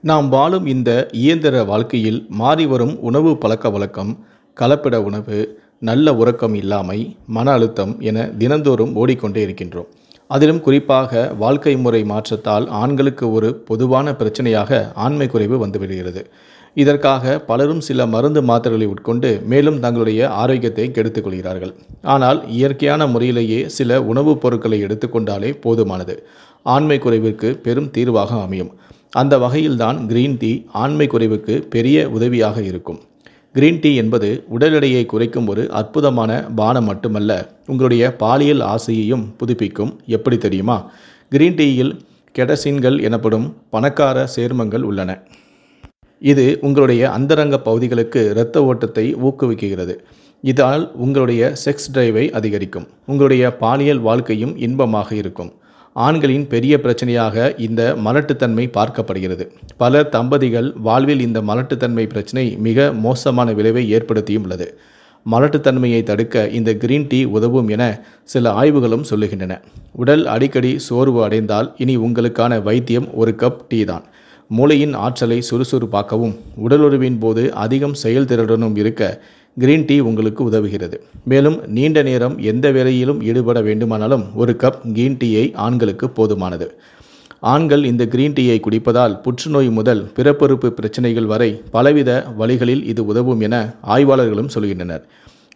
நாம் வாழும் இந்த இயந்திர வாழ்க்கையில் மாறிவரும் உணவு பழக்கவழக்கம், கலப்பட உணவு, நல்ல உறக்கம் இல்லாமை, மன அழுத்தம் என தினந்தோறும் ஓடிக்கொண்டே இருக்கின்றோம். அதிலும் குறிப்பாக வாழ்க்கை முறை மாற்றத்தால் ஆண்களுக்கு ஒரு பொதுவான பிரச்சனையாக ஆண்மை குறைவு வந்துவிடுகிறது. இதற்காக பலரும் சில மருந்து மாத்திரைகளை உட்கொண்டு மேலும் தங்களுடைய ஆரோக்கியத்தை கெடுத்துக் கொள்கிறார்கள். ஆனால் இயற்கையான முறையிலேயே சில உணவுப் பொருட்களை எடுத்துக்கொண்டாலே போதுமானது ஆண்மை குறைவிற்கு பெரும் தீர்வாக அமையும். அந்த வகையில்தான் கிரீன் டீ ஆண்மை குறைவுக்கு பெரிய உதவியாக இருக்கும். கிரீன் டீ என்பது உடல் எடையை குறைக்கும் ஒரு அற்புதமான பானம் மட்டுமல்ல, உங்களுடைய பாலியல் ஆசையையும் புதுப்பிக்கும். எப்படி தெரியுமா? கிரீன் டீயில் கெடசின்கள் எனப்படும் பணக்கார சேர்மங்கள் உள்ளன. இது உங்களுடைய அந்தரங்க பகுதிகளுக்கு இரத்த ஓட்டத்தை ஊக்குவிக்கிறது. இதனால் உங்களுடைய செக்ஸ் டிரைவை அதிகரிக்கும். உங்களுடைய பாலியல் வாழ்க்கையும் இன்பமாக இருக்கும். ஆண்களின் பெரிய பிரச்சனையாக இந்த மலட்டுத்தன்மை பார்க்கப்படுகிறது. பல தம்பதிகள் வாழ்வில் இந்த மலட்டுத்தன்மை பிரச்சனை மிக மோசமான விளைவை ஏற்படுத்தியும் உள்ளது. மலட்டுத்தன்மையை தடுக்க இந்த கிரீன் டீ உதவும் என சில ஆய்வுகளும் சொல்லுகின்றன. உடல் அடிக்கடி சோர்வு அடைந்தால் இனி உங்களுக்கான வைத்தியம் ஒரு கப் டீ தான். மூளையின் ஆற்றலை சுறுசுறுப்பாக்கவும் உடலுறவின் போது அதிகம் செயல்திறனும் இருக்க கிரீன் டீ உங்களுக்கு உதவுகிறது. மேலும் நீண்ட நேரம் எந்த வேலையிலும் ஈடுபட வேண்டுமானாலும் ஒரு கப் கிரீன் டீயை ஆண்களுக்கு போதுமானது. ஆண்கள் இந்த கிரீன் டீயை குடிப்பதால் புற்றுநோய் முதல் பிறப்புறுப்பு பிரச்சனைகள் வரை பலவித வழிகளில் இது உதவும் என ஆய்வாளர்களும் சொல்கின்றனர்.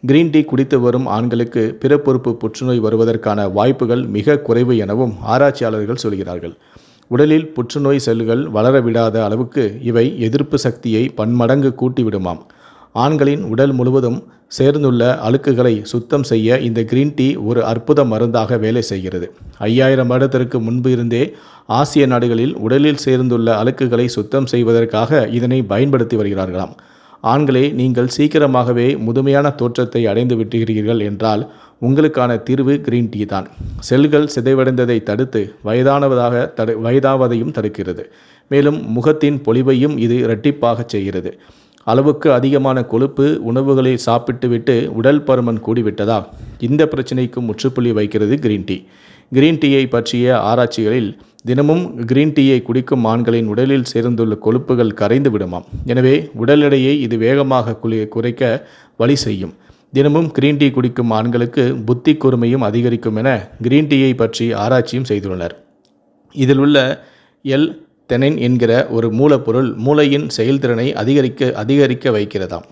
கிரீன் டீ குடித்து வரும் ஆண்களுக்கு பிறப்புறுப்பு புற்றுநோய் வருவதற்கான வாய்ப்புகள் மிக குறைவு எனவும் ஆராய்ச்சியாளர்கள் சொல்கிறார்கள். உடலில் புற்றுநோய் செல்கள் வளரவிடாத அளவுக்கு இவை எதிர்ப்பு சக்தியை பன்மடங்கு கூட்டிவிடுமாம். ஆண்களின் உடல் முழுவதும் சேர்ந்துள்ள அழுக்குகளை சுத்தம் செய்ய இந்த கிரீன் டீ ஒரு அற்புத மருந்தாக வேலை செய்கிறது. 5000 வருடத்திற்கு முன்பு இருந்தே ஆசிய நாடுகளில் உடலில் சேர்ந்துள்ள அழுக்குகளை சுத்தம் செய்வதற்காக இதனை பயன்படுத்தி வருகிறார்களாம். ஆண்களே, நீங்கள் சீக்கிரமாகவே முதுமையான தோற்றத்தை அடைந்து விட்டுகிறீர்கள் என்றால் உங்களுக்கான தீர்வு கிரீன் டீ தான். செல்கள் சிதைவடைந்ததை தடுத்து வயதாவதையும் தடுக்கிறது. மேலும் முகத்தின் பொலிவையும் இது இரட்டிப்பாக செய்கிறது. அளவுக்கு அதிகமான கொழுப்பு உணவுகளை சாப்பிட்டுவிட்டு உடல் பருமன் கூடிவிட்டதா? இந்த பிரச்சனைக்கு முற்றுப்புள்ளி வைக்கிறது கிரீன் டீ. கிரீன் டீயை பற்றிய ஆராய்ச்சிகளில் தினமும் கிரீன் டீயை குடிக்கும் ஆண்களின் உடலில் சேர்ந்துள்ள கொழுப்புகள் கரைந்து விடுமாம். எனவே உடல் எடையை இது வேகமாக குறைக்க வழி செய்யும். தினமும் கிரீன் டீ குடிக்கும் ஆண்களுக்கு புத்தி கூர்மையும் அதிகரிக்கும் என கிரீன் டீயை பற்றி ஆராய்ச்சியும் செய்துள்ளனர். இதில் உள்ள எல் தெனின் என்கிற ஒரு மூலப்பொருள் மூளையின் செயல்திறனை அதிகரிக்க வைக்கிறதாம்.